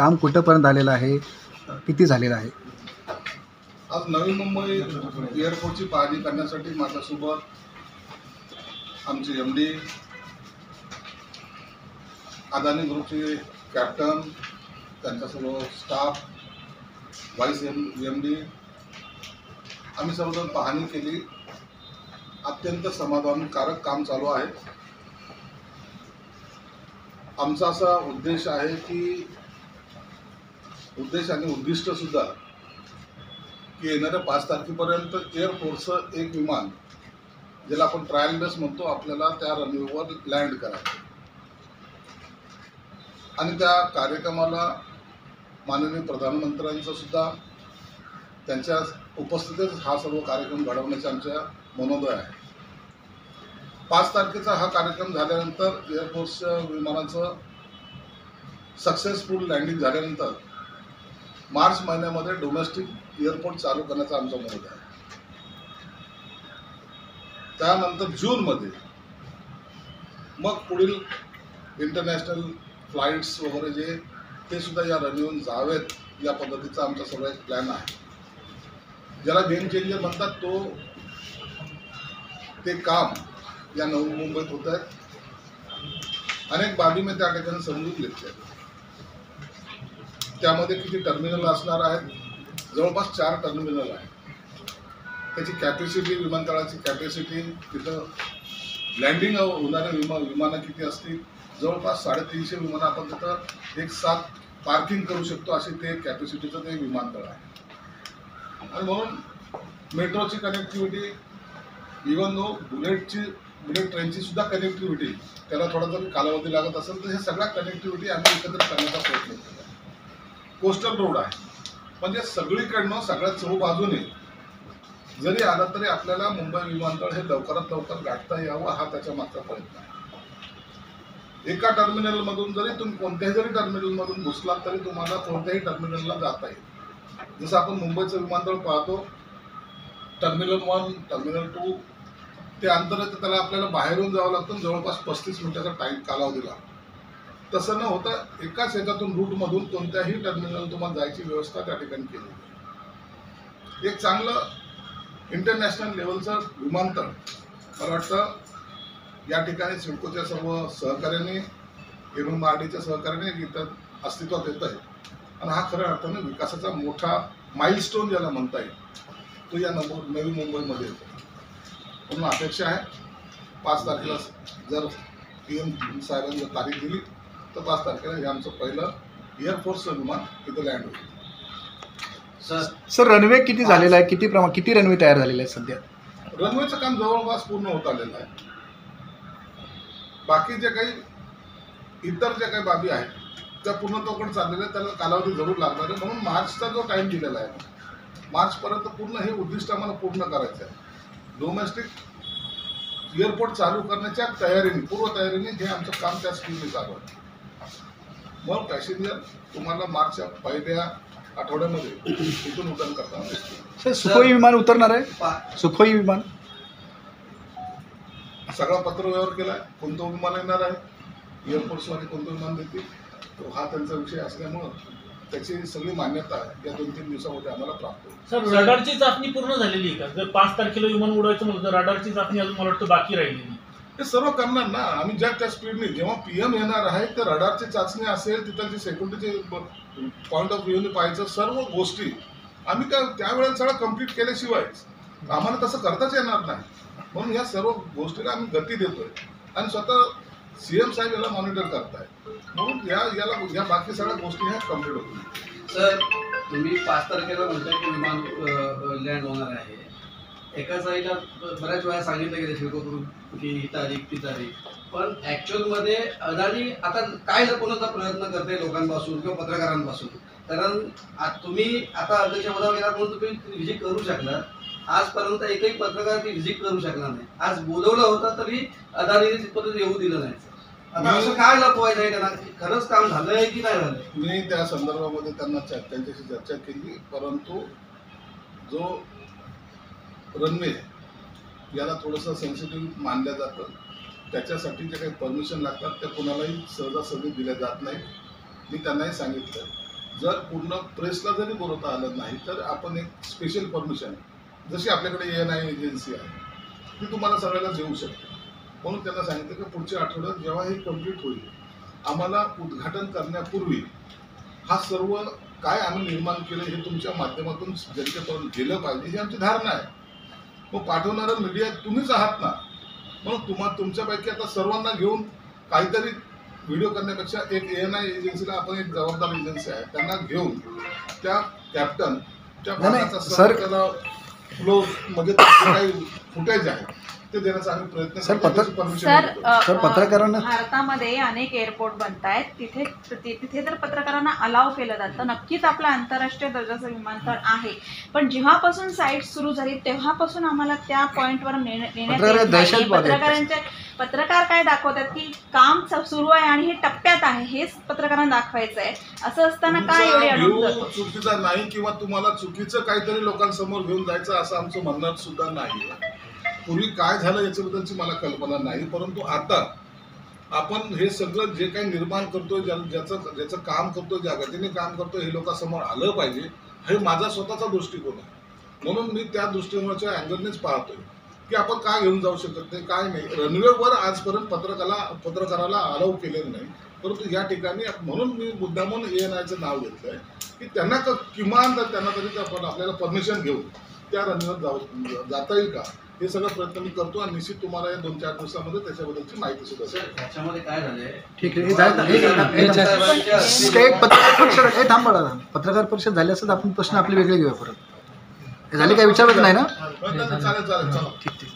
काम कुठंपर्यंत आलेलं आहे, किती झालेलं आहे? आज नवी मुंबई एअरपोर्टची पाहणी करण्यासाठी माझ्यासोबत आमचे MD, अदानी ग्रुपचे कॅप्टन, त्यांच्यासोबत स्टाफ, व्हाईस MD, आम्ही सर्वजण पाहणी केली. अत्यंत समाधानकारक काम चालू आहे. आमचा असा उद्देश आहे की उद्देश आणि उद्दिष्ट सुद्धा की येणाऱ्या 5 तारखेपर्यंत एअरफोर्सचं एक विमान, ज्याला आपण ट्रायल बेस म्हणतो, आपल्याला त्या रनवेवर लँड करायचं. आणि त्या कार्यक्रमाला माननीय प्रधानमंत्र्यांचं सुद्धा त्यांच्या उपस्थितीत हा सर्व कार्यक्रम घडवण्याचे आमच्या मनोदय आहे. 5 तारखेचा हा कार्यक्रम झाल्यानंतर एअरफोर्सच्या विमानाचं सक्सेसफुल लँडिंग झाल्यानंतर मार्च महिन्यामध्ये डोमेस्टिक एअरपोर्ट चालू करण्याचा आमचा मनोदय आहे. त्यानंतर जूनमध्ये मग पुढील इंटरनॅशनल फ्लाईट्स वगैरे जे ते सुद्धा या रनवेहून जावेत, या पद्धतीचा आमचा सगळा एक प्लॅन आहे. ज्याला गेम चेंजर म्हणतात ते काम या नवी मुंबईत होत आहेत. अनेक बाबी मी त्या ठिकाणी समजून घेतल्या. त्यामध्ये किती टर्मिनल असणार आहेत? जवळपास 4 टर्मिनल आहेत. त्याची कॅपॅसिटी, विमानतळाची कॅपॅसिटी, तिथं लँडिंग होणारे विमानं किती असतील? जवळपास 350 विमानं आपण तिथं एक साथ पार्किंग करू शकतो, असे ते कॅपॅसिटीचं ते विमानतळ आहे. आणि म्हणून मेट्रोची कनेक्टिव्हिटी, इव्हन दो बुलेट ट्रेनची सुद्धा कनेक्टिव्हिटी, त्याला थोडा जरी कालावधी लागत असेल तर हे सगळ्या कनेक्टिव्हिटी आम्ही एकत्र करण्याचा प्रयत्न केला. कोस्टल रोड आहे, म्हणजे सगळीकडनं सगळ्या चहूबाजूने जरी आला तरी आपल्याला मुंबई विमानतळ हे लवकरात लवकर गाठता यावं, हा त्याच्या मागचा प्रयत्न आहे. एका टर्मिनलमधून जरी तुम्ही कोणत्याही जरी टर्मिनलमधून घुसलात तरी तुम्हाला कोणत्याही टर्मिनलला जाता येईल. जसं आपण मुंबईचं विमानतळ पाहतो, टर्मिनल 1, टर्मिनल 2, ते अंतर आहे, त्याला आपल्याला बाहेरून जावं लागतं, जवळपास 35 मिनिटाचा टाईम कालावधी लागतो. तसं न होता एकाच ह्याच्यातून रूटमधून कोणत्याही टर्मिनल तुम्हाला जायची व्यवस्था त्या ठिकाणी केली. एक चांगलं इंटरनॅशनल लेवलचं विमानतळ मला वाटतं या ठिकाणी सिडकोच्या सर्व सहकार्याने, MMRDच्या सहकार्याने इथं अस्तित्वात येत आहे. आणि हा खऱ्या अर्थाने विकासाचा मोठा माइलस्टोन ज्याला म्हणता येईल, तो या नवी मुंबईमध्ये येतो. म्हणून अपेक्षा आहे 5 तारखेला जर PM साहेबांनी जर तारीख दिली तर 5 तारखेला हे आमचं पहिलं एअरफोर्सचं विमान इथं लँड होईल. सर रनवे किती झालेला आहे, किती रनवे तयार झालेला आहे सध्या? रनवेचं काम जवळपास पूर्ण होत आलेलं आहे. बाकी जे काही इतर जे काही बाबी आहेत त्या पूर्णत्वाकडे चाललेल्या आहेत, त्याला कालावधी जरूर लागणार आहे. म्हणून मार्चचा जो टाईम दिलेला आहे, मार्चपर्यंत पूर्ण हे उद्दिष्ट आम्हाला पूर्ण करायचं आहे. डोमेस्टिक एअरपोर्ट चालू करण्याच्या तयारीने, पूर्वतयारीने हे आमचं काम त्या स्पीडने चालू आहे. मग पॅसेंजर तुम्हाला मार्चच्या पहिल्या आठवड्यामध्ये इथून उड्डाण करताना दिसतील. सर सुखोई विमान उतरणार आहे? सुखोई विमान सगळा पत्रव्यवहार केला आहे. कोणतं विमान येणार आहे, एअरफोर्सवाले कोणतं विमान देतील, तो हा त्यांचा विषय असल्यामुळं त्याची सगळी मान्यता या 2-3 दिवसामध्ये आम्हाला प्राप्त होईल. सर रडारची चाचणी पूर्ण झालेली आहे का? जर 5 तारखेला विमान उडवायचं म्हणलं तर रडारची चाचणी अजून मला वाटतं बाकी राहिली. हे सर्व करणार ना आम्ही त्या स्पीडने. जेव्हा PM येणार आहे तर रडारची चाचणी असेल, तिथलची सिक्युरिटीचे पॉईंट ऑफ व्ह्यूने पाहायचं, सर्व गोष्टी आम्ही त्यावेळेला सगळं कम्प्लीट केल्याशिवाय आम्हाला तसं करताच येणार नाही. म्हणून या सर्व गोष्टीला आम्ही गती देतोय आणि स्वतः CM साहेब याला मॉनिटर करताय. म्हणून या बाकी सगळ्या गोष्टी ह्या कम्प्लीट होतील. सर तुम्ही 5 तारखेला म्हणताय की विमान लँड होणार आहे. एका साईडला बऱ्याच वेळा सांगितलं गेलं शिल्पकडून की ही तारीख ती तारीख, पण ॲक्च्युअलमध्ये अदानी आता काय लपवण्याचा प्रयत्न करते लोकांपासून किंवा पत्रकारांपासून? कारण तुम्ही आता अध्यक्षपदावर गेला म्हणून तुम्ही व्हिजिट करू शकला. आजपर्यंत एकही पत्रकार ती व्हिजिट करू शकला नाही. आज बोलवलं होतं तरी अदानीने तिथपर्यंत येऊ दिलं नाही. आता असं काय लपवायचं आहे त्यांना? खरंच काम झालंय की नाही झालं? मी त्या संदर्भामध्ये त्यांच्याशी चर्चा केली, परंतु जो रनवे याला थोडंसं सेन्सिटिव्ह मानलं जातं. त्याच्यासाठी जे काही परमिशन लागतात त्या कोणालाही सहजासहजी दिल्या जात नाही. मी त्यांनाही सांगितलं जर पूर्ण प्रेसला जरी बोलवता आलं नाही तर आपण एक स्पेशल परमिशन जशी आपल्याकडे ANI एजन्सी आहे ती तुम्हाला सगळ्याला देऊ शकते. म्हणून त्यांना सांगितलं की पुढच्या आठवड्यात जेव्हा हे कम्प्लीट होईल आम्हाला उद्घाटन करण्यापूर्वी हा सर्व काय आम्ही निर्माण केलं हे तुमच्या माध्यमातून जनतेपर्यंत गेलं पाहिजे ही आमची धारणा आहे. मग पाठवणारं मीडिया तुम्हीच आहात ना, म्हणून तुमच्यापैकी आता सर्वांना घेऊन काहीतरी व्हिडिओ करण्यापेक्षा एक ANI एजन्सीला आपण एक जबाबदार एजन्सी आहे त्यांना घेऊन त्या कॅप्टन त्या भागाचा सर्व फ्लो म्हणजे काही फुटेज आहे ते देण्याचा आम्ही प्रयत्न सर, परमिशन पत्रकारांना भारतामध्ये अनेक एअरपोर्ट बनत आहेत, तिथे जर पत्रकारांना अलाव केलं जातं. नक्कीच आपलं आंतरराष्ट्रीय दर्जाचं विमानतळ आहे, पण जेव्हापासून साईट सुरू झाली तेव्हापासून आम्हाला त्या पॉईंटवर नेण्यात येत नाही. पत्रकार काय दाखवतात की काम सुरू आहे आणि हे टप्प्यात आहे हेच पत्रकारांना दाखवायचं आहे. असं असताना काय एवढे अडचण चुकीचा नाही किंवा तुम्हाला चुकीचं काहीतरी लोकांसमोर घेऊन जायचं असं आमचं म्हणणं सुद्धा नाही. पूर्वी काय झालं याच्याबद्दलची मला कल्पना नाही, परंतु आता आपण हे सगळं जे काही निर्माण करतोय ज्याचं काम करतोय ज्या गतीने काम करतोय हे लोकांसमोर आलं पाहिजे हे माझा स्वतःचा दृष्टिकोन आहे. म्हणून मी त्या दृष्टिकोनाच्या अँगलनेच पाहतोय की आपण काय घेऊन जाऊ शकत नाही काय नाही. रनवेवर आजपर्यंत पत्रकाराला अलाव केलेलं नाही, परंतु या ठिकाणी म्हणून मी मुद्दामून ANIचं नाव घेतलंय की त्यांना किमान त्यांना तरी आपल्याला परमिशन घेऊन त्या रनवेवर जाता येईल का हे सगळं प्रयत्न मी करतो आणि निश्चित तुम्हाला या 2-4 दिवसामध्ये त्याच्याबद्दलची माहिती सुद्धा सर त्याच्यामध्ये काय झालंय ठीक आहे. पत्रकार परिषद झाली असं आपण प्रश्न आपले वेगळे घेऊया परत. झाले काय विचारत नाही ना? चालेल चला ठीक ठीक.